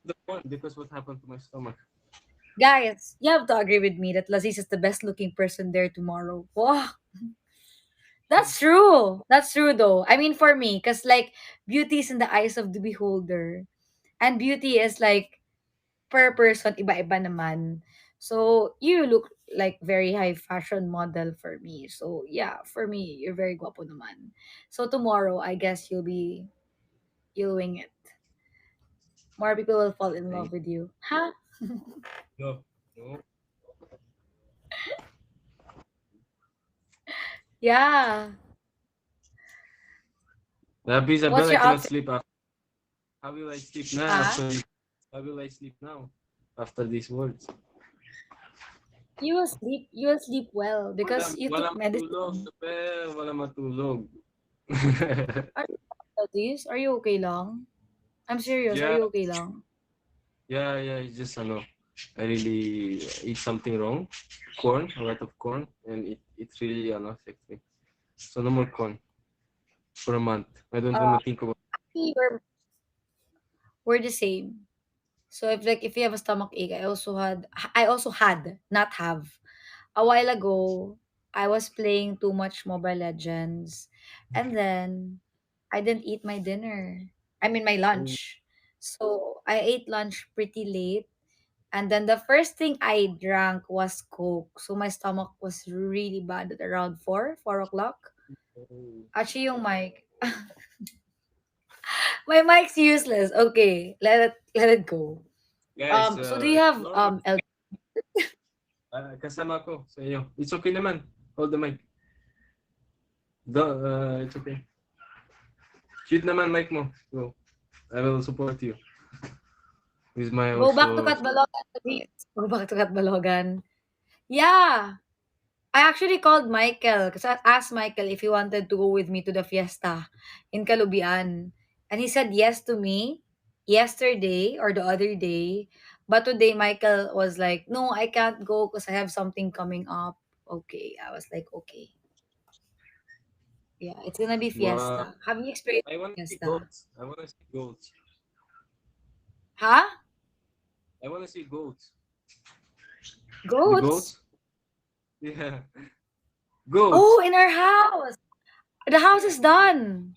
the corn, because what happened to my stomach? Guys, you have to agree with me that Lazis is the best looking person there tomorrow. Wow. That's true. That's true though. I mean for me, because like beauty is in the eyes of the beholder. And beauty is like per person, iba-iba naman. So you look like very high fashion model for me. So yeah, for me, you're very guapo naman. So tomorrow, I guess you'll wing it. More people will fall in Ay, love with you. Huh? no, no. Yeah. Sabi Isabel, What's I your cannot outfit? sleep after. How will I sleep now Huh? after? How will I sleep now after these words? You will sleep. You will sleep well Wala, because you wala took matulog, medicine. Isabel. Wala matulog. Are you this? Are you okay lang? I'm serious. Are Yeah, you okay lang? yeah. It's just I really eat something wrong. Corn, a lot of corn, and it really affects me. So no more corn for a month. I don't want Uh, to think about. actually, we're the same. So if you have a stomach ache, I also had not have a while ago. I was playing too much Mobile Legends, and then I didn't eat my dinner. I mean my Oh, lunch. So I ate lunch pretty late, and then the first thing I drank was Coke. So my stomach was really bad at around 4 o'clock. oh. Actually, yung mic. My mic's useless. Okay, let it go. Guys, So do you have normal. L? Kasama ko sa inyo. It's okay naman. Hold the mic. It's okay. Shoot naman mic mo. Go. I will support you with my Go back to also. Katbalogan, please. Go back to Katbalogan. Yeah. I actually called Michael because I asked Michael if he wanted to go with me to the fiesta in Kalubian. And he said yes to me yesterday or the other day. But today, Michael was like, no, I can't go because I have something coming up. Okay. I was like, okay. Yeah, it's going to be Wow. fiesta. Have you experienced I want to see fiesta? goats. I want to see goats. Huh? I want to see goats. The Goats? goats? Yeah. Goats. Oh, in our house. The house Yeah. is done.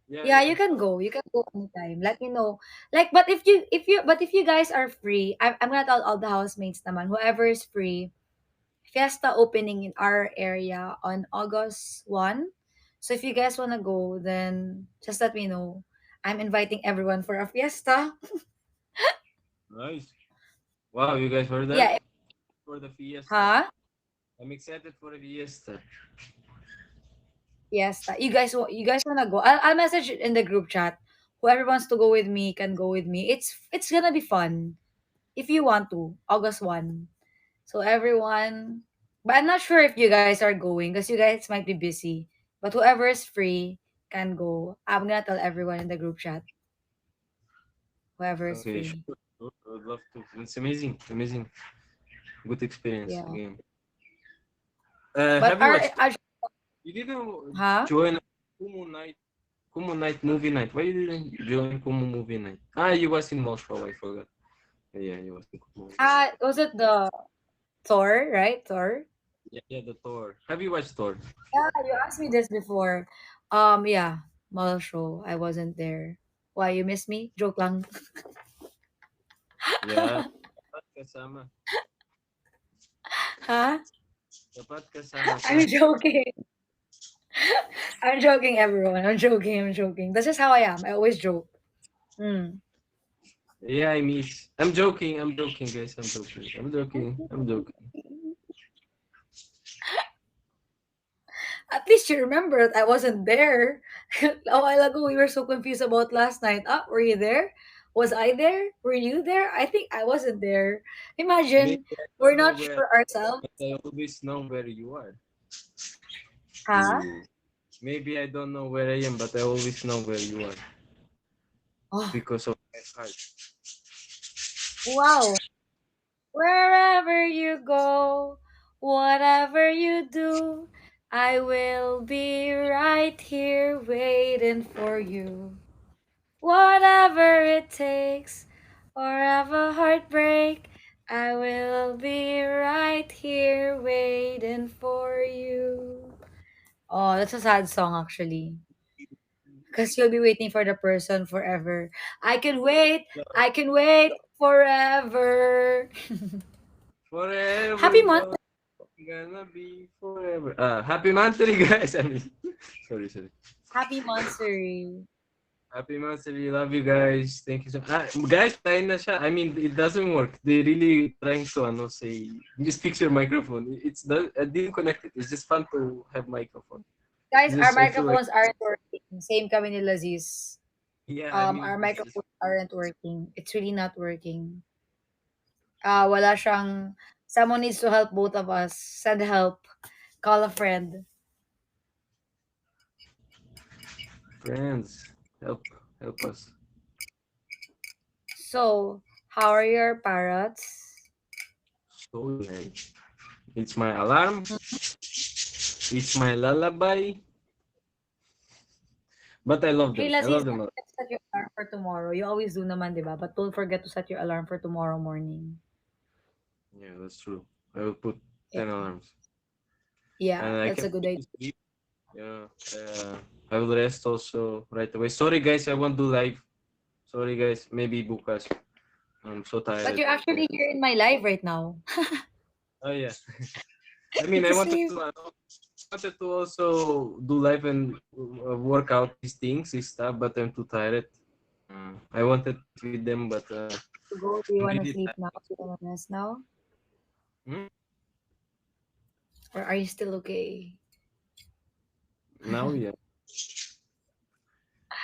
Yeah, Yeah. you can go. You can go anytime. Let me know. Like, but if you guys are free, I'm gonna tell all the housemates naman, whoever is free, fiesta opening in our area on August 1. So if you guys wanna go, then just let me know. I'm inviting everyone for a fiesta. Nice. Wow, you guys heard that? Yeah, For the fiesta. huh? I'm excited for the fiesta. Fiesta. You guys wanna go? I'll message it in the group chat. Whoever wants to go with me can go with me. It's gonna be fun. If you want to, August 1. So everyone, but I'm not sure if you guys are going because you guys might be busy. But whoever is free can go. I'm gonna tell everyone in the group chat. Whoever is Okay, free. sure. Sure. I would love to. It's amazing. Amazing. Good experience Yeah. again. But Have you watched? our You didn't huh? join Kumu night. Kumu night movie night. Why you didn't join Kumu movie night? Ah, you was in Moscow. I forgot. Yeah, you was in Kumu. Was it the Thor? Right, Thor. Yeah, the Thor. Have you watched Thor? Yeah, you asked me this before. Yeah, mall show. I wasn't there. Why you miss me? Joke lang. Yeah. Dapat kasama. Huh? Dapat kasama ka. I'm joking. I'm joking, everyone. I'm joking. I'm joking. That's just how I am. I always joke. Mm. Yeah, I miss. I'm joking. I'm joking, guys. I'm joking. I'm joking. I'm joking. At least you remember that I wasn't there. A while ago, we were so confused about last night. Were you there? Was I there? Were you there? I think I wasn't there. Maybe Imagine, I we're don't know not where, sure ourselves. but I always know where you are. Huh? Maybe I don't know where I am, but I always know where you are Oh, because of my heart. wow. Wherever you go, whatever you do, I will be right here waiting for you. Whatever it takes, Forever heartbreak, I will be right here waiting for you. Oh, that's a sad song actually. Because you'll be waiting for the person forever. I can wait forever. Forever, Happy month. but gonna be forever. Happy monthly, guys. I mean, sorry. Happy monthsary. Happy monthly. Love you guys. Thank you so much. Guys, tayo na siya. I mean, it doesn't work. They really trying to, say, just fix your microphone. I didn't connect it. It's just fun to have microphone. Guys, our I feel like, microphones aren't working. Same kami ni Laziz. yeah, I mean, Our it's just, microphones aren't working. It's really not working. Wala siyang, someone needs to help both of us. Send help. Call a friend. friends. Help us. So, how are your parrots? So, man. It's my alarm. It's my lullaby. But I love Hey, them. I Laziz, love them a don't lot. forget to set your alarm for tomorrow. You always do naman, di ba? But don't forget to set your alarm for tomorrow morning. Yeah, that's true. I will put Yeah, 10 alarms. yeah, And I that's can a good put idea. to sleep. Yeah. I will rest also right away. Sorry, guys. I won't do live. Sorry, guys. Maybe bukas. I'm so But tired. you're actually here in my live right now. Oh, yeah. I mean, It's I the wanted same. to, also do live and work out these things, this stuff, but I'm too tired. I wanted with them, but To go. Do you I'm want to really sleep tired. now? Do you want to rest now? Hmm? Or are you still okay? Now, yeah.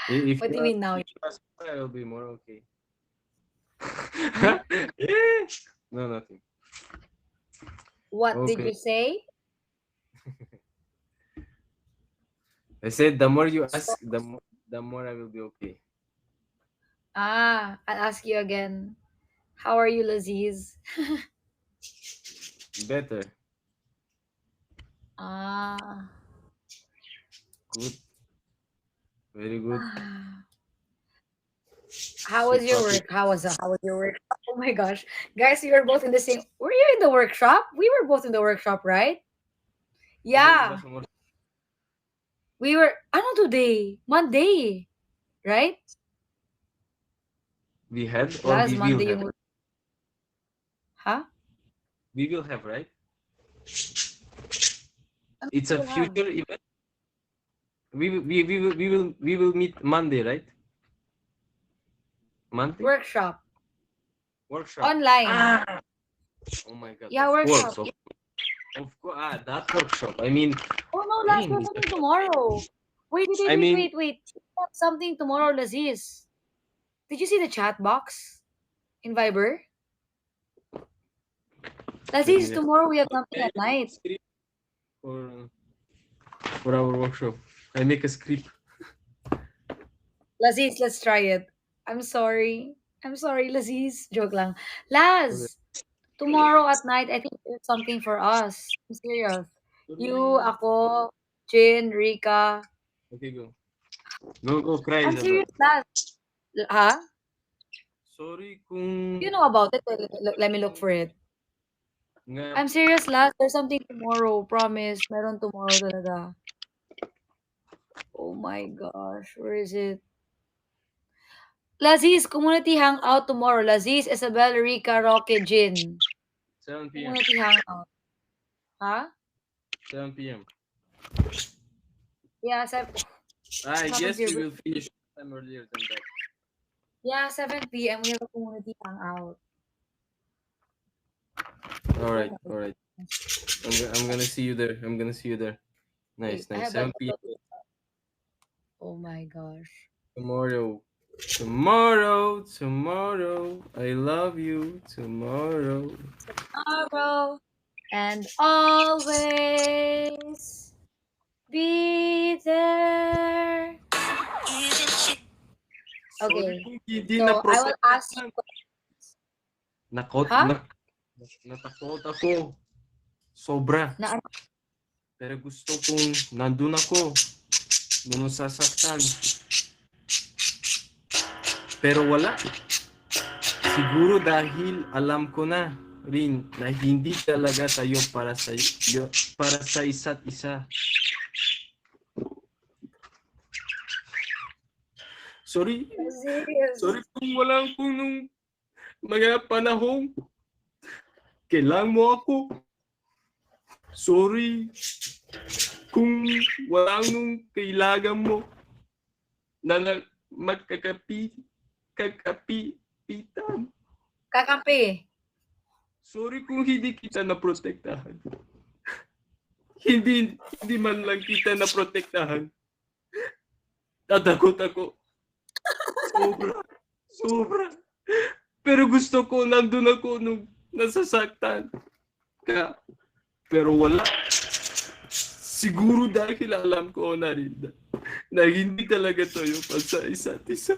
If What do you mean now? if you ask me, I will be more okay. Hmm? Yeah. No, nothing. What did Okay. you say? I said the more you So, ask, the more I will be okay. I'll ask you again. How are you, Laziz? Better. Ah. Good. Very good. How So was your happy. work? How was your work? Oh my gosh. Guys, we were both in the same. Were you in the workshop? We were both in the workshop, right? Today, Yeah. We were ano today? Monday, right? we had or Last we will Monday have. yung huh? We will have, right? Ano It's a we have? future event. We will meet Monday, right? Monday Workshop. workshop. Online. Ah, oh my God! Yeah, Of course, workshop. of course. That workshop. I mean, Oh no, last we damn. have something tomorrow. Wait, wait, I wait, wait, mean, wait, wait. We have something tomorrow, Laziz. Did you see the chat box in Viber? let me Laziz, check. tomorrow we have something I at make a night. script for our workshop. I make a script. Laziz, let's try it. I'm sorry. I'm sorry, Laziz. Joke lang. Okay. Laz, tomorrow at night, I think there's something for us. I'm serious. You, Sorry. ako, Jin, Rika. Okay, go. Go, cry, I'm Isabel. serious, Laz. Huh? Sorry kung You know about it? Let me look for it. nga. I'm serious, Laz. There's something tomorrow. Promise. Meron tomorrow talaga. Oh my gosh. Where is it? Laziz, community hangout tomorrow. Laziz, Isabel, Rika, Roque, Jin. 7 p.m. Community hangout. Huh? 7 p.m. Yeah, I what happened guess to we your will finish time earlier than that. Yeah, 7 p.m. We have a community hangout. All Oh right, my all right. gosh. I'm gonna see you there. I'm gonna see you there. Wait, Nice, I nice. have a 7 p.m. Oh my gosh. tomorrow. Tomorrow. I love you. Tomorrow. Tomorrow and always be there. Sorry Okay. kung hindi na So I will ask you. Nakot, Huh? natakot ako. Sobra. Na, Pero gusto kong nandun ako. Nung sasaktan. Pero wala. Siguro dahil alam ko na rin na hindi talaga tayo para sa isa't isa. Sorry Serious. kung wala akong nung mga panahong kailangan mo ako. Sorry kung wala nung kailangan mo na magkakapitan. Kakampi. Sorry kung hindi kita naprotektahan. Hindi man lang kita naprotektahan. Tatakot ako. Sobra. Pero gusto ko, nandun ako nung nasasaktan ka. Pero wala. Siguro dahil alam ko na rin na hindi talaga tayo pa sa isa't isa.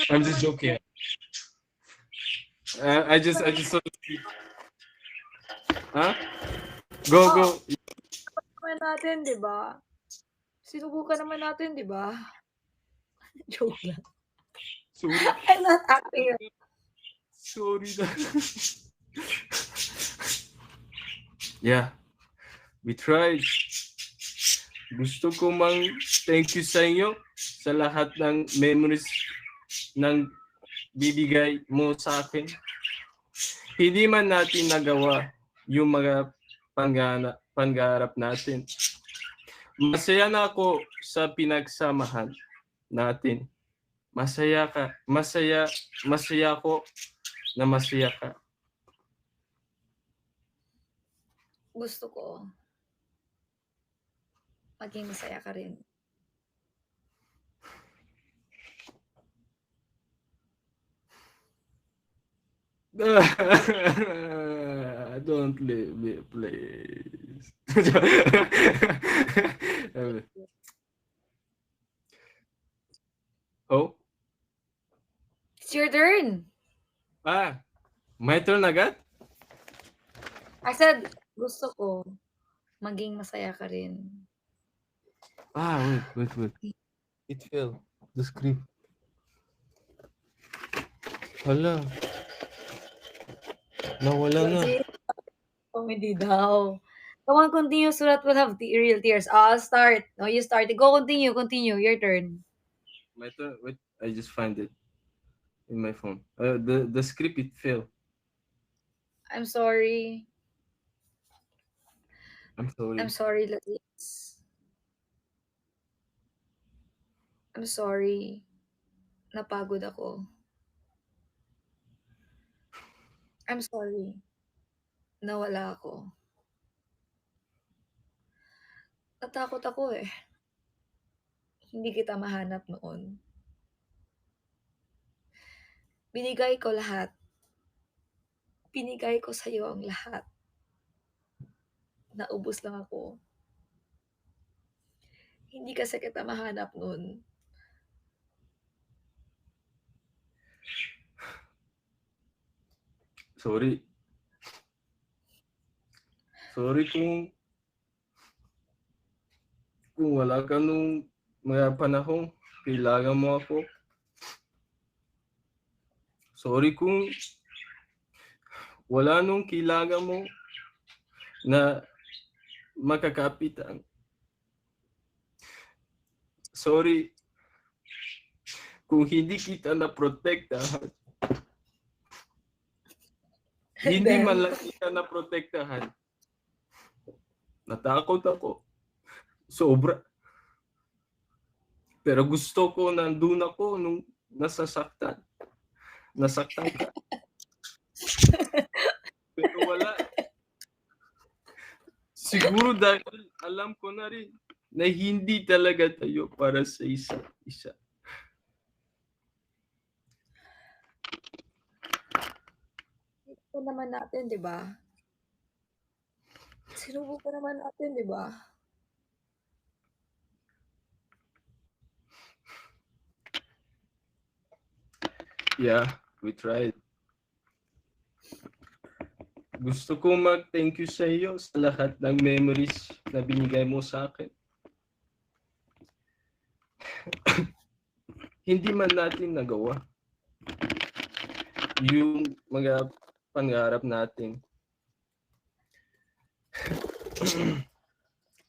I'm just joking. I just saw the tweet. Huh? Go. Naman natin, di ba? Sinubukan naman natin, di ba? Joke lang. Sorry. I'm not acting. Sorry na. Yeah. We tried. Gusto ko mang thank you sa inyo sa lahat ng memories ng bibigay mo sa akin. Hindi man natin nagawa yung mga pangarap natin. Masaya na ako sa pinagsamahan natin. Masaya ako na masaya ka. Gusto ko maging masaya ka rin. Don't leave me, please. Oh? It's your turn. My turn agad? I said, gusto ko maging masaya ka rin. Wait. It fell. The script. Hala. Nawala na. Comedy daw. Come on, continue. Surat will have real tears. I'll start. No, you start. Go, continue. Your turn. My turn. Wait, I just find it in my phone. The script, it fell. I'm sorry. I'm sorry. I'm sorry, Latis. I'm sorry. Napagod ako. I'm sorry. Nawala ako. Natakot ako eh. Hindi kita mahanap noon. Binigay ko lahat. Binigay ko sa'yo ang lahat. Naubos lang ako. Hindi kasi kita mahanap noon. Sorry kung wala ka nung mga panahong kailangan mo ako. Sorry kung wala nung kailangan mo na makakapitan. Sorry kung hindi kita naprotektahan. Hindi man lang kita naprotektahan. Natakot ako. Sobra. Pero gusto ko, nandun ako nung nasaktan ka. Pero wala. Siguro dahil alam ko na rin na hindi talaga tayo para sa isa't isa. Ito naman natin, di ba? Sinubukan naman natin, di ba? Yeah, we tried. Gusto ko mag-thank you sa iyo sa lahat ng memories na binigay mo sa akin. hindi man natin nagawa yung mga pangarap natin.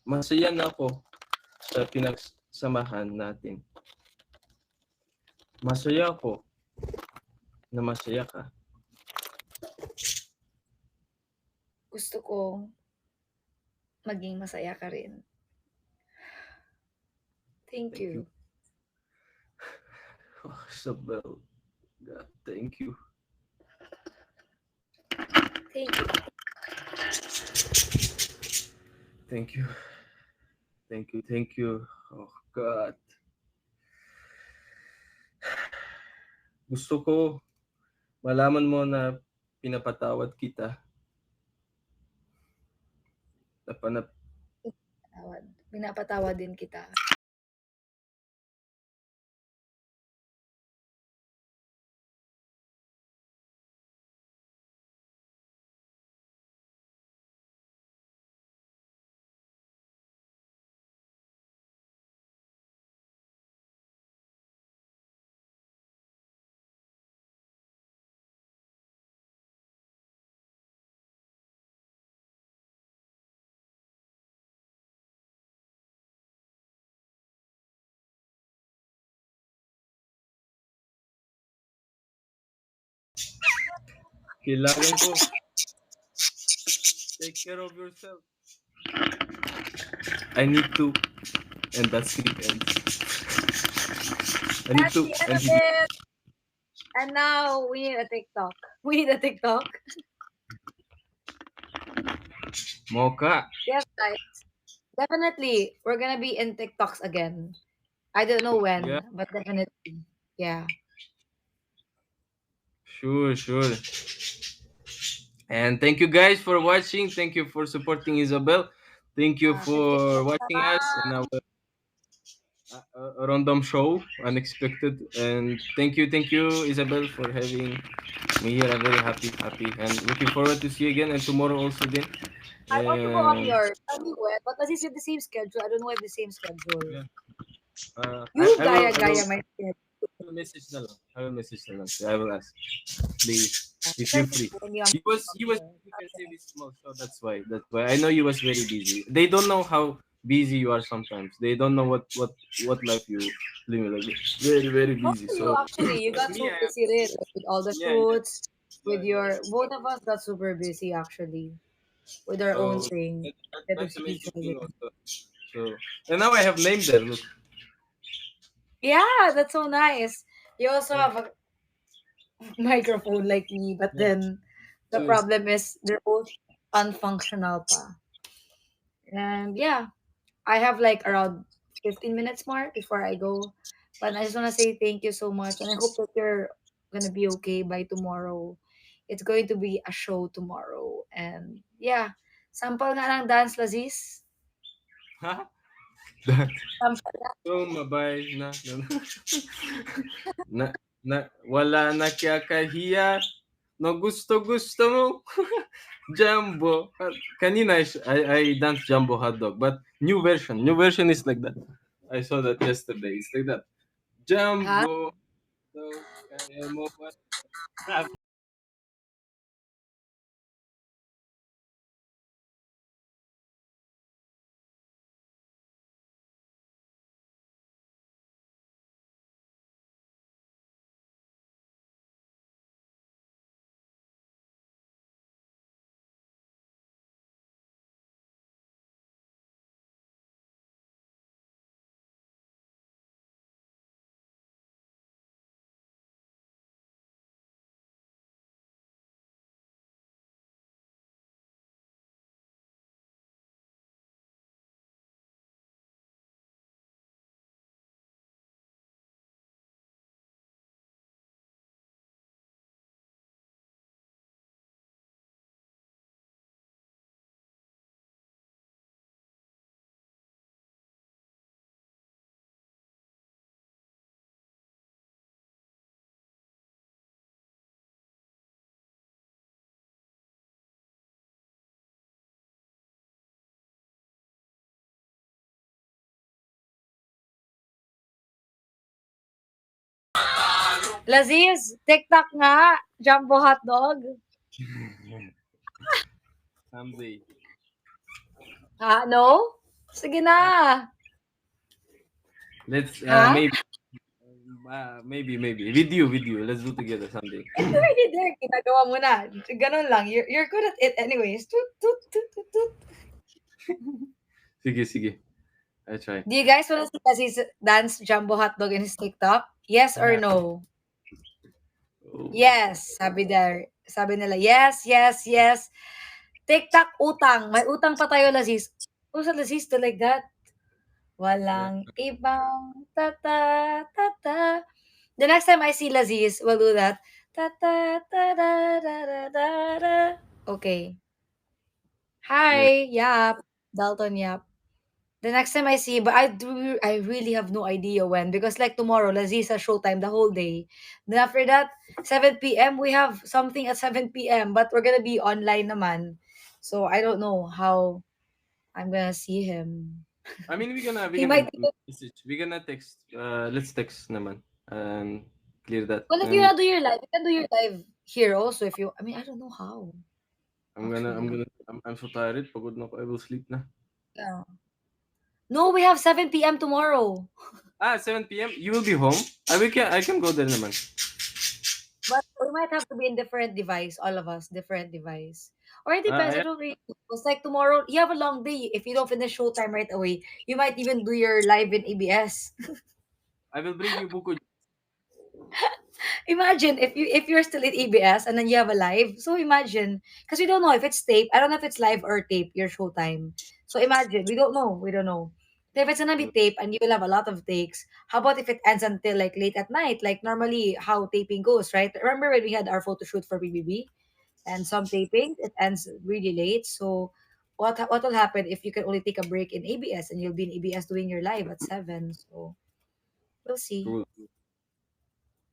Masaya na ako sa pinagsamahan natin. Masaya ako na masaya ka. Gusto ko maging masaya ka rin. Thank Thank you. you. Oh, Isabel. God, thank you. Thank you. Thank you. Thank you. Thank you. Oh, God. Gusto ko malaman mo na pinapatawad kita. Napanap Pinapatawad. Pinapatawad din kita. kailangan ko. Take care of yourself. I need to. And that's it ends. I need That's to. the end And of it. And now we need a TikTok. We need a TikTok. Mocha. Yes, guys. Definitely, we're gonna be in TikToks again. I don't know Yeah, when, but definitely. Yeah. sure. And thank you guys for watching. Thank you for supporting Isabel. Thank you Thank you for so watching us in our random show, unexpected. And thank you, Isabel, for having me here. I'm very happy, and looking forward to see you again and tomorrow also then. I want to go on And yours. Tell me when. But as you said, the same schedule. I don't know if the same schedule. yeah, You I will gaya I will gaya my schedule. message na lang. I will message na lang. I will ask. Please, if Then you're free. when you He was okay. because he was small, so that's why I know you was very busy. They don't know how busy you are sometimes. They don't know what life you live like. Very How busy. are you So actually? You got me, so I am busy rin, like, with all the yeah shoots, with yeah. your both of us got super busy actually with our own So thing. that's Every amazing schedule. thing also. So and now I have name there. Look. Yeah, that's so nice. You also Yeah. have a microphone like me, but Yeah. then the So it's problem is they're both unfunctional pa. And yeah, I have like around 15 minutes more before I go. But I just want to say thank you so much. And I hope that you're going to be okay by tomorrow. It's going to be a show tomorrow. And yeah, sample nga lang dance, Lazis. huh? Sample na. So mabay na na wala na kaya kahiya no gusto mo Jumbo. Kanina I danced Jumbo hot dog, but new version is like that. I saw that yesterday. It's like that. Ha? Jumbo. So, kaya mo pa. Laziz, TikTok nga. Jumbo hotdog. Someday. Ha? No? Sige na. Uh, let's Ha? maybe with you. Let's do together someday. It's already there. Ginagawa mo na. Ganun lang. You're good at it anyways. Toot, toot, toot, toot, toot. Sige, sige. I try. Do you guys want to see Laziz dance Jumbo hotdog in his TikTok? Yes or Ah, no? oh. Yes. Sabi there. Sabi nila, yes, yes, yes. TikTok utang. May utang pa tayo, Laziz. Who's Laziz to like that? Yeah. Walang ibang tata, tata. The next time I see Laziz, we'll do that. Tata, ta, da, da, da, da, da. Okay. Yeah. Hi, Yap. Dalton Yap. The next time I see, but I really have no idea when because like tomorrow, Laziz has showtime the whole day. Then after that, 7 p.m. we have something at 7 p.m. But we're gonna be online naman, so I don't know how I'm gonna see him. I mean, we He gonna might even, message. We gonna text. Let's text naman and clear that. well, if you And wanna do your live, you can do your live here also. If you, I mean, I don't know how actually. I'm so tired. Pagod na ako. I will sleep na. Yeah. No, we have 7 p.m. tomorrow. 7 p.m. You will be home. I can go there naman. But we might have to be in different device, all of us, different device. Or it depends. I Yeah. don't really know. It's like tomorrow, you have a long day. If you don't finish showtime right away, you might even do your live in ABS. I will bring you buko. Imagine if you're still in ABS and then you have a live. So imagine, because we don't know if it's tape. I don't know if it's live or tape, your showtime. So imagine, we don't know. We don't know. So if it's gonna be tape and you will have a lot of takes, how about if it ends until like late at night, like normally how taping goes, right? Remember when we had our photo shoot for BBB? And some tapings it ends really late. So what will happen if you can only take a break in ABS and you'll be in ABS doing your live at 7? So we'll see. True,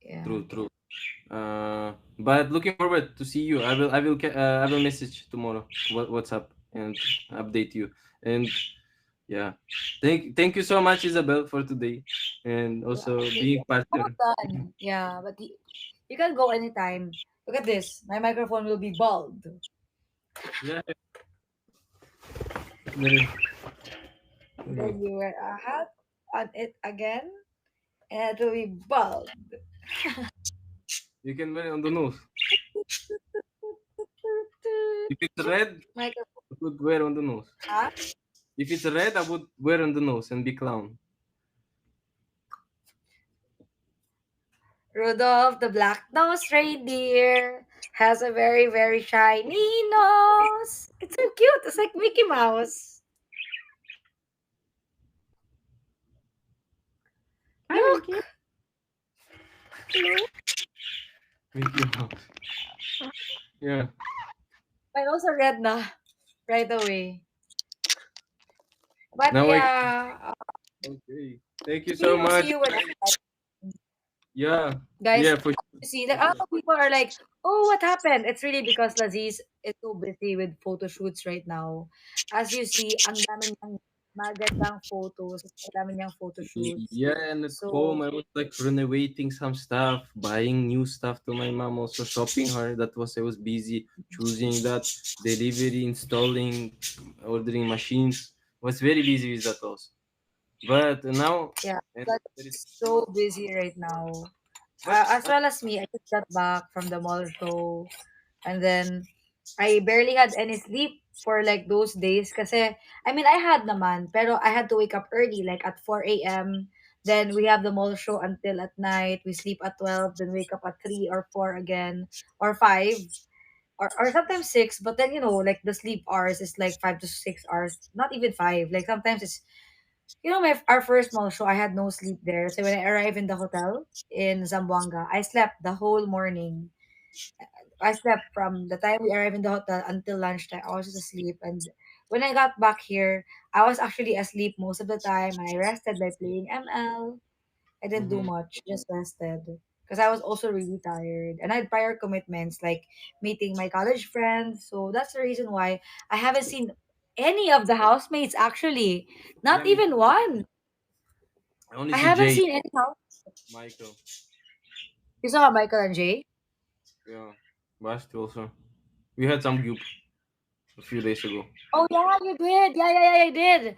Yeah. true, true. But looking forward to see you. I will message tomorrow. What's up and update you. And yeah, thank you so much, Isabel, for today, and Yeah. also Okay. being Almost partner. done. Yeah, but you can go anytime. Look at this. My microphone will be bald. Yeah. Very- Then you wear a hat on it again, and it will be bald. You can wear it on the nose. If it's red, Microphone. I would wear on the nose. Huh? If it's red, I would wear on the nose and be clown. Rudolph the black-nosed reindeer has a very, very shiny nose. It's so cute. It's like Mickey Mouse. Look. Look. Mickey Mouse. Yeah. My nose are red na right away. But Now I. yeah, Okay. Thank you see so you, see much. you when Yeah. guys. Yeah. For You see, like a lot of people are like, "Oh, what happened?" It's really because Laziz is so busy with photo shoots right now. As you see, ang dami niyang magandang photos, ang dami niyang photo shoots. Yeah, and at home So I was like renovating some stuff, buying new stuff to my mom, also shopping her. I was busy choosing that delivery, installing, ordering machines. Was very busy with that also. But now, yeah, and but there is, so busy right now. but As well as me, I just got back from the mall show, and then I barely had any sleep for like those days. Kasi, I mean, I had naman, pero I had to wake up early, like at 4 a.m. Then we have the mall show until at night. We sleep at 12, then wake up at 3 or 4 again, or 5, or sometimes 6. But then, like the sleep hours is like 5 to 6 hours, not even 5. Like sometimes it's our first mall show, I had no sleep there. So when I arrived in the hotel in Zamboanga, I slept the whole morning. I slept from the time we arrived in the hotel until lunchtime. I was just asleep. And when I got back here, I was actually asleep most of the time. I rested by playing ML. I didn't do mhm. much, just rested. Because I was also really tired. And I had prior commitments like meeting my college friends. So that's the reason why I haven't seen any of the housemates actually. Yeah, Not me even too. one. I only I see haven't Jay, seen any house. Michael. You saw Michael and Jay? Yeah. Basti also. We had some group a few days ago. Oh yeah, you did. Yeah, you did.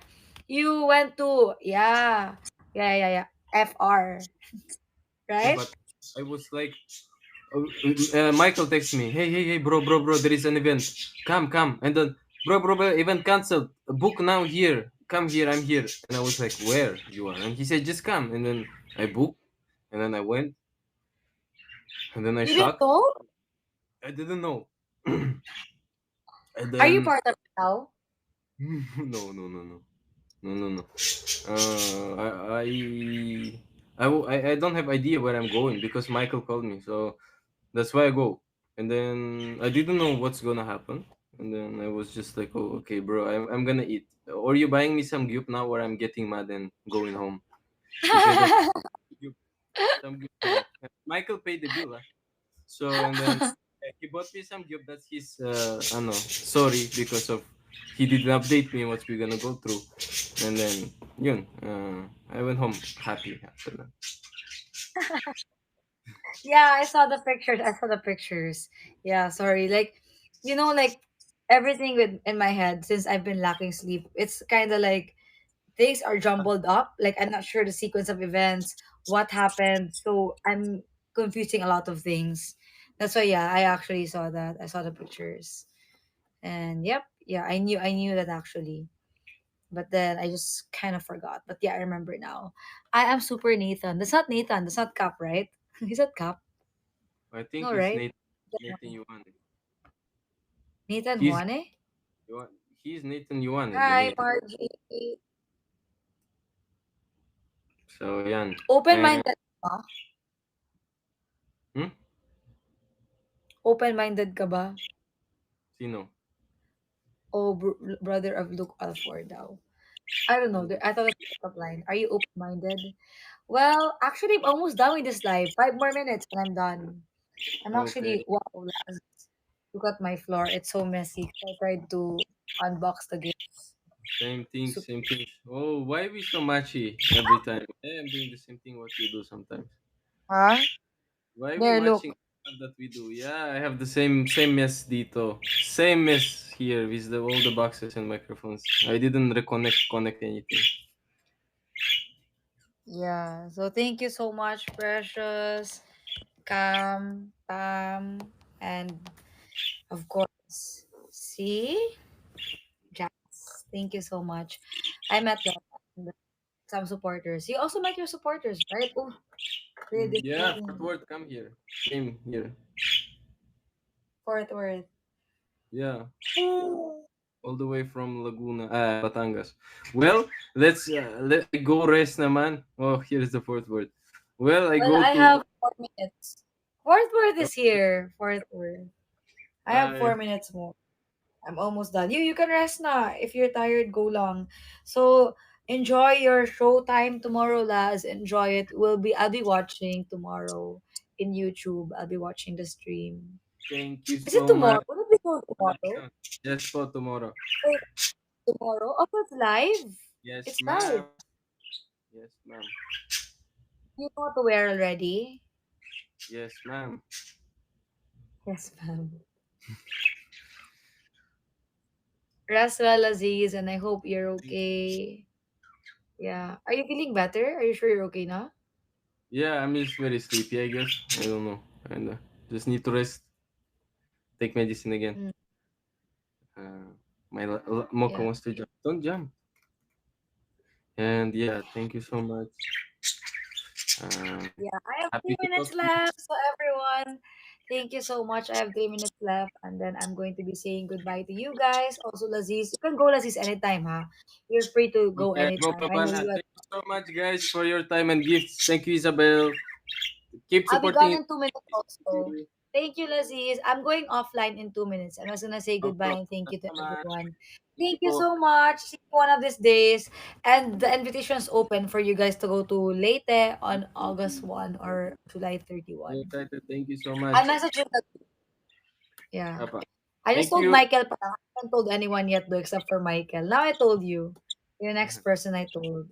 You went to yeah. FR, Yeah, right? but I was like, Michael texts me, hey, bro, there is an event. Come. And then, bro, event canceled. Book now here. Come here, I'm here. And I was like, where you are? And he said, just come. And then I booked. And then I went. And then I You didn't shocked. know? I didn't know. And Are you then, part of it now? no. No. I don't have idea where I'm going because Michael called me. So that's why I go. And then I didn't know what's gonna happen. And then I was just like, oh, okay, bro, I'm gonna eat. Or you buying me some gyup now, or I'm getting mad and going home. He said, okay, gyup, some gyup now. Michael paid the bill, ah. So and then he bought me some gyup. That's his, ano, sorry because of he didn't update me what we're gonna go through. And then yun, I went home happy after that. Yeah, I saw the pictures. I saw the pictures. Yeah, sorry. Like, like everything with in my head since I've been lacking sleep. It's kind of like things are jumbled up. Like I'm not sure the sequence of events, what happened. So I'm confusing a lot of things. That's why yeah, I actually saw that. I saw the pictures. And yep, yeah, I knew that actually. But then I just kind of forgot. But yeah, I remember now. I am Super Nathan. That's not Nathan. That's not Cap, right? Is that Cap? I think No, it's right? Nathan Yuan. Nathan He's Juane? Yuan. He's Nathan Yuan, the Hi, Nathan. Margie. So yan. And Open-minded ka ba? hmm? Open-minded ka ba? Sino? Oh, brother of Luke Alford daw. I don't know. Ano ba? I thought it's a line. Are you open-minded? Well, actually, I'm almost done with this live. 5 more minutes and I'm done. I'm Okay. actually, wow, look at my floor. It's so messy. I tried to unbox the gifts. Super. Same things. Oh, why we so matchy every time? Hey, I'm doing the same thing what you do sometimes. Huh? Why we There, matching look. that we do? Yeah, I have the same mess dito. Same mess here with all the boxes and microphones. I didn't connect anything. Yeah. So thank you so much, Precious, Cam, Pam, and of course, see, Jazz. Thank you so much. I met them, and some supporters. You also met your supporters, right? Oh, really Yeah, disappointing. Fort Worth, come here. Same here. Fort Worth. Yeah, all the way from Laguna, Batangas. Well, let I go rest naman. Oh, here's the fourth word. Well, I Well, go I to have 4 minutes. Fort Worth is here. Fort Worth. I have I 4 minutes more. I'm almost done. You can rest na. If you're tired, go long. So enjoy your show time tomorrow, lads. Enjoy it. I'll be watching tomorrow in YouTube. I'll be watching the stream. thank you Is it so tomorrow? much. Will it be show tomorrow? Yes, for tomorrow. Wait, tomorrow? Oh, it's live. Yes, It's live. ma'am. Yes, ma'am. You know what to wear already? Yes, ma'am. Yes, ma'am. Rest well, Aziz, and I hope you're okay. Yeah. Are you feeling better? Are you sure you're okay now? Yeah, I'm just very sleepy, I guess. I don't know. And just need to rest, take medicine again. Mm, Mocha yeah. wants to jump. Don't jump. And yeah, thank you so much. Uh, Yeah, I have Happy three to talk minutes to you. left. So everyone, thank you so much. I have 3 minutes left, and then I'm going to be saying goodbye to you guys. Also, Laziz, you can go Laziz anytime, huh? You're free to go Okay, go anytime. I know Pabana. you. Thank you so much, guys, for your time and gifts. Thank you, Isabel. Keep I'll be supporting gone it. in 2 minutes also. Thank you, Laziz. I'm going offline in 2 minutes. I'm just gonna say No goodbye and thank problem. you to Salamat. everyone. Thank you Thank you po. so much. See you one of these days. And the invitation is open for you guys to go to Leyte on August 1 or July I'm 31. excited. Thank you so much. I'll message you. Yeah. Apa. I just Thank told you. Michael pa. I haven't told anyone yet though, except for Michael. Now I told you. You're the next person I told.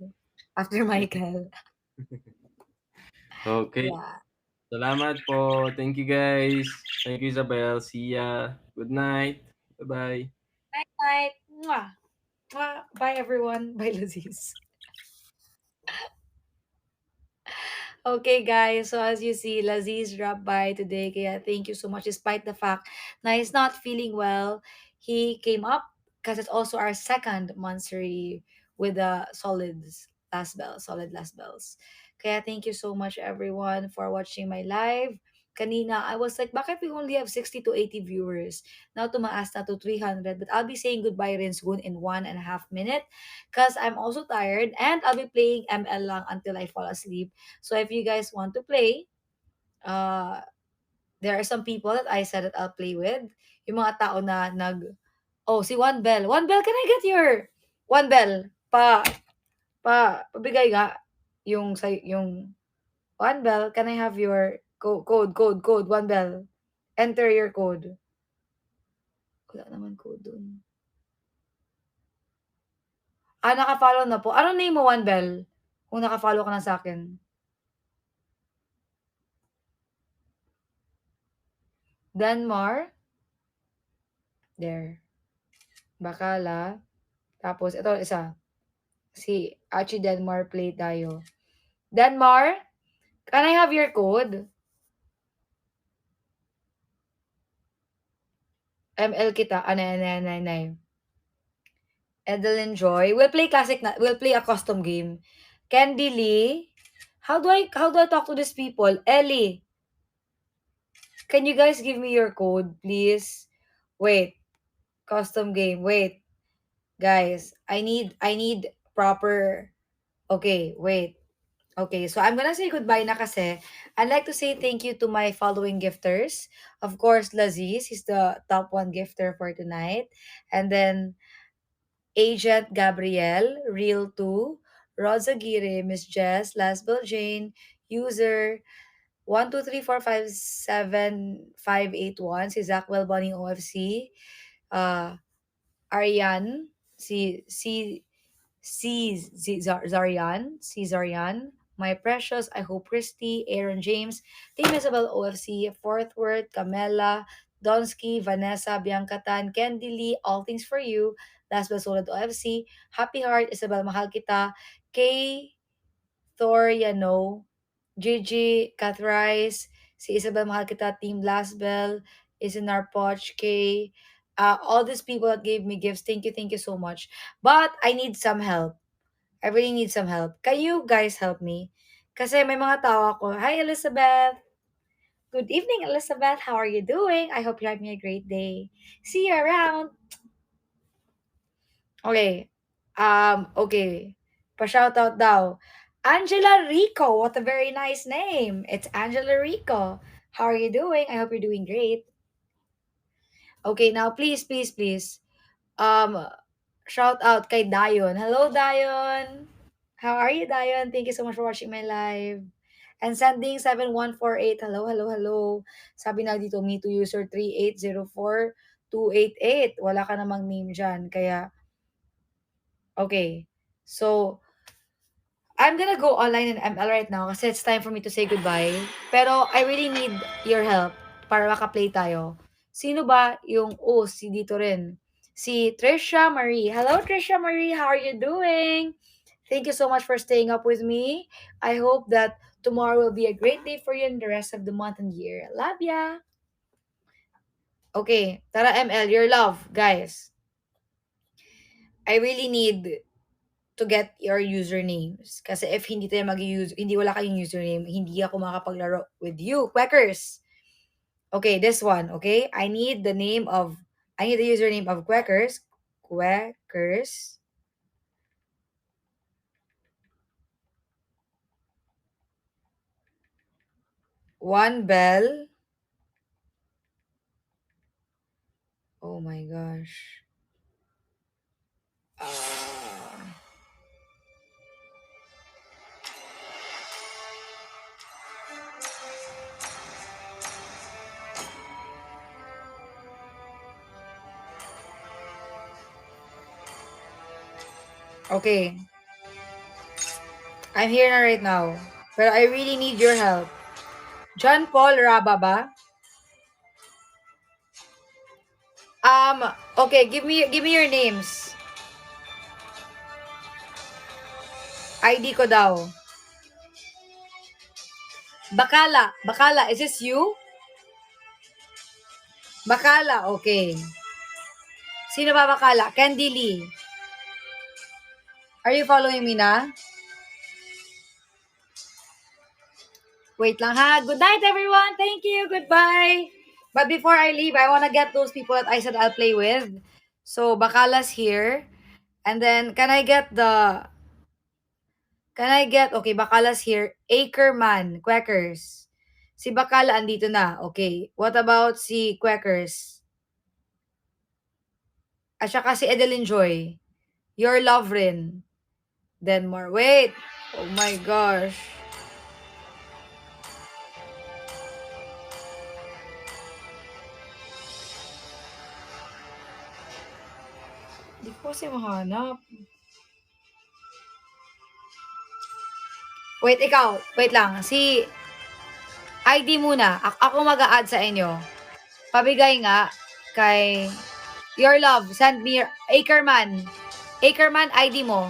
After Michael. Okay. Yeah. Salamat po. Thank you, guys. Thank you, Isabel. See ya. Good night. Bye-bye. Night, night. Mwah. Mwah. Bye, everyone. Bye, Laziz. Okay, guys. So as you see, Laziz dropped by today. Kaya thank you so much. Despite the fact na he's not feeling well, he came up because it's also our second monthsary with the solid last bells. Kaya thank you so much, everyone, for watching my live. Kanina, I was like, bakit we only have 60 to 80 viewers? Now, tumaas na to 300. But I'll be saying goodbye rin soon in 1.5 minutes because I'm also tired and I'll be playing ML lang until I fall asleep. So if you guys want to play, uh, there are some people that I said that I'll play with. Yung mga tao na oh, si One Bell. One Bell, can I get your One Bell? Pabigay nga yung One Bell, can I have your code, One Bell. Enter your code. Wala naman code dun. Naka-follow na po. Anong name mo, One Bell? Kung naka-follow ka na sa akin. Denmar. There. Bakala. Tapos, ito isa. Si Archie Denmar play tayo. Denmar, can I have your code? ML kita. Anay. Edelyn Joy. We'll play classic na. We'll play a custom game. Candy Lee. How do I talk to these people? Ellie, can you guys give me your code, please? Wait. Custom game. Wait. Guys, I need proper. Okay, wait. Okay, so I'm gonna say goodbye na kasi. I'd like to say thank you to my following gifters. Of course, Laziz, he's the top one gifter for tonight. And then Agent Gabriel, Real 2, Rosa Gire, Miss Jess, Lasbel Jane, User 123457581, si Zackwell Bunny OFC, uh, Ariane, si Zarian, My Precious, I Hope Christy, Aaron James, Team Isabel OFC, Fourth Word, Camela, Donsky, Vanessa, Bianca Tan, Candy Lee, All Things For You, Last But Solid OFC, Happy Heart, Isabel Mahal Kita, Kay, Thor Yano, Gigi, Kath Rice, si Isabel Mahal Kita, Team Last Bell, Isinar Poch, Kay, all these people that gave me gifts, thank you so much. But I need some help. I really need some help. Can you guys help me? Kasi may mga tao ako. Hi, Elizabeth. Good evening, Elizabeth. How are you doing? I hope you're having a great day. See you around. Okay. Okay. Pa-shoutout daw. Angela Rico. What a very nice name. It's Angela Rico. How are you doing? I hope you're doing great. Okay, now please. Um, shout out kay Dayon. Hello, Dayon. How are you, Dayon? Thank you so much for watching my live. And sending 7148. Hello. Sabi na dito, me to user 3804288. Wala ka namang name dyan. Kaya, okay. So, I'm gonna go online in ML right now kasi it's time for me to say goodbye. Pero I really need your help para makaplay tayo. Sino ba yung, si dito rin. Si Trisha Marie. Hello, Trisha Marie. How are you doing? Thank you so much for staying up with me. I hope that tomorrow will be a great day for you and the rest of the month and year. Love ya. Okay, tara ML, your love, guys. I really need to get your usernames. Kasi if hindi tayo mag-use, hindi wala kayong username, hindi ako makapaglaro with you, Quackers. Okay, this one, okay? I need the username of Quackers. Quackers. One Bell. Oh my gosh. Okay. I'm here na right now. But I really need your help. John Paul Raba ba? Okay, give me your names. ID ko daw. Bakala, is this you? Bakala, okay. Sino ba Bakala? Candy Lee. Are you following me na? Wait lang ha. Good night, everyone. Thank you. Goodbye. But before I leave, I want to get those people that I said I'll play with. So, Bakala's here. And then, okay, Bakala's here. Ackerman, Quackers. Si Bakala, andito na. Okay. What about si Quackers? At saka si Edeline Joy. Your love rin. Denmar. Wait. Oh my gosh. Di ko kasi mahanap. Wait, ikaw. Wait lang. Si ID muna. Ako mag-a-add sa inyo. Pabigay nga kay Your Love. Send me your Ackerman. Ackerman, ID mo.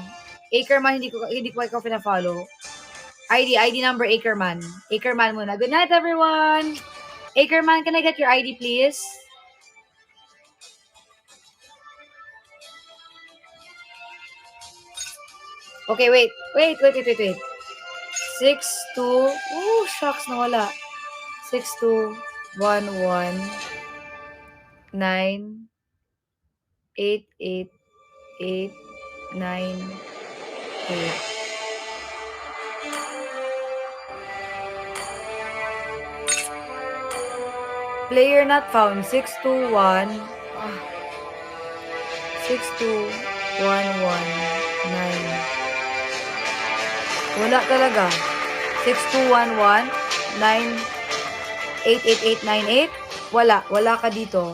Ackerman, hindi ko ikaw pina-follow. ID number Ackerman. Ackerman muna. Good night, everyone. Ackerman, can I get your ID, please? Okay, wait. 62. Oh, shucks, nawala. 6211 9 8 8 8 9 8. Player not found. 621 62119. Wala talaga. 6211-9888898. Wala ka dito.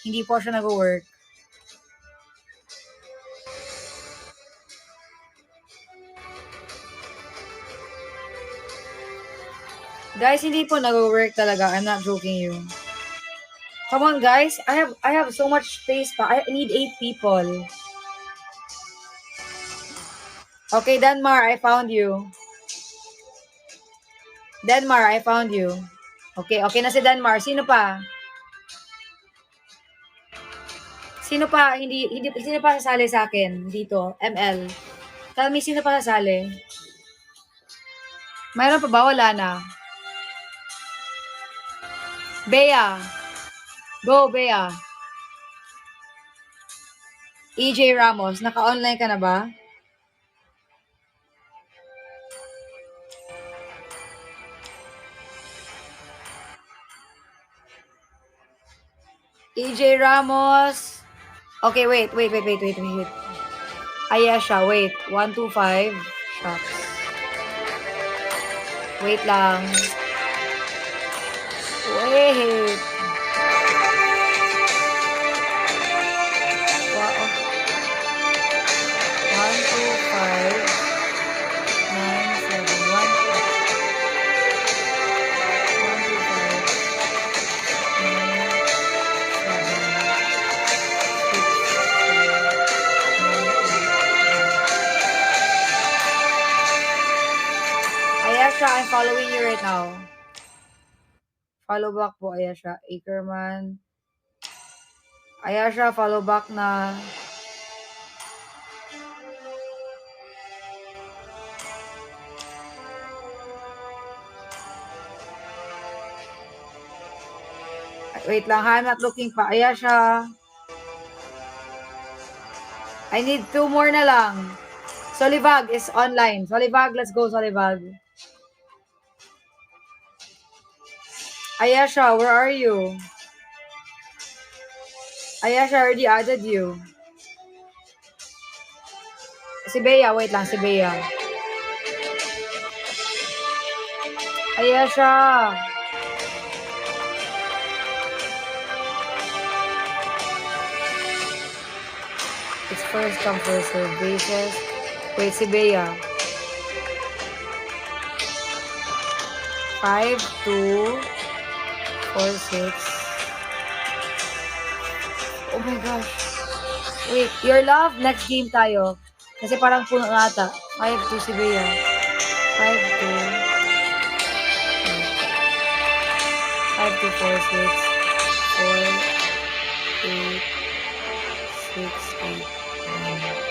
Hindi po siya nag-work. Guys, hindi po nag-work talaga. I'm not joking you. Come on, guys. I have so much space pa. I need 8 people. Okay, Denmar, I found you. Okay na si Denmar. Sino pa? Sino pa sasali sa akin dito? ML. Tell me, sino pa sasali? Mayroon pa ba? Wala na. Bea. Go, Bea. EJ Ramos, naka-online ka na ba? EJ Ramos. Okay, wait. Ayesha, wait. 125. Shucks. Wait lang. Wait. Wow. 125 Ayesha, I'm following you right now. Follow back po, Ayesha. Ackerman. Ayesha, follow back na. Wait lang ha, I'm not looking pa. Ayesha. I need 2 more na lang. Solivag is online. Solivag, let's go, Solivag. Ayesha, where are you? Ayesha, I already added you. Si Bea, wait lang, si Bea. Ayesha. It's first come, first serve basis. Wait, si Bea. 5, 2, 4, 6. Oh my gosh. Wait, your love, next game tayo. Kasi parang puno na ata. 5, 2 si Bea. 5, 2, 5, 2, 4, 6, 4, 8, 6, 8, 9.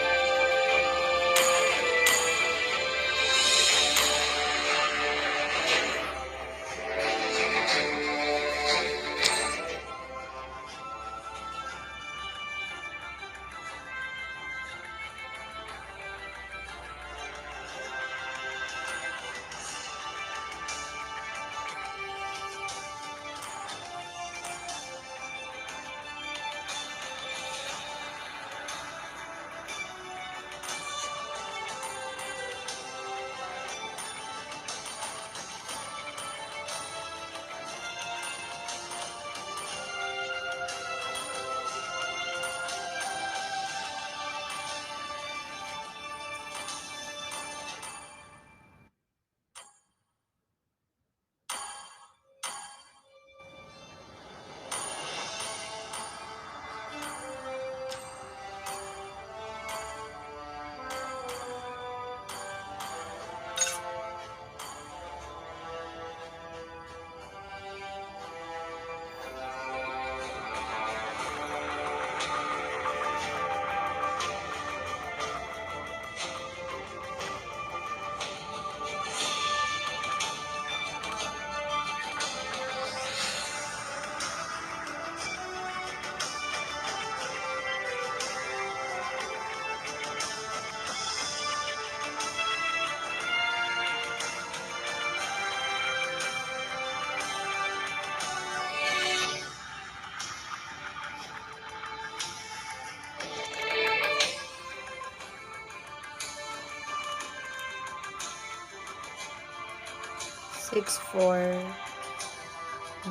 6, 4,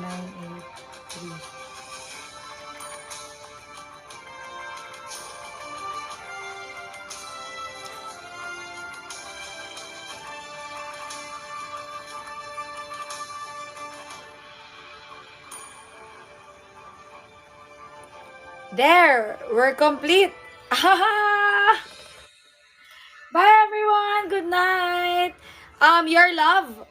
9, 8, 3. There, we're complete. Bye everyone. Good night. Your love.